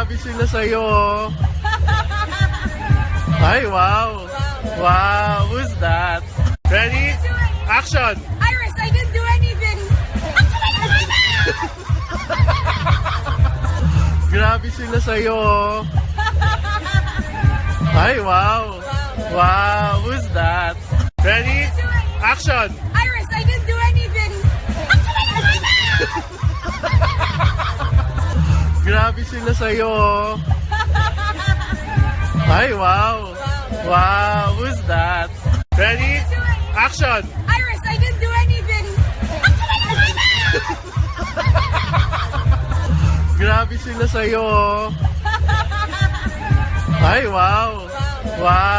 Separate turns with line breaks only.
Grabe sila sa'yo. Ay, wow. Wow, who's that? Ready? Action!
Iris, I didn't do anything.
Grabe sila sa'yo. Ay, wow. Wow, who's that? Ready? Action!
Iris, I didn't do anything.
Grabe sila sa'yo. Ay, wow. Wow, who's that? Ready? Action!
Iris, I didn't do anything.
Grabe sila sa'yo. Ay, wow. Wow.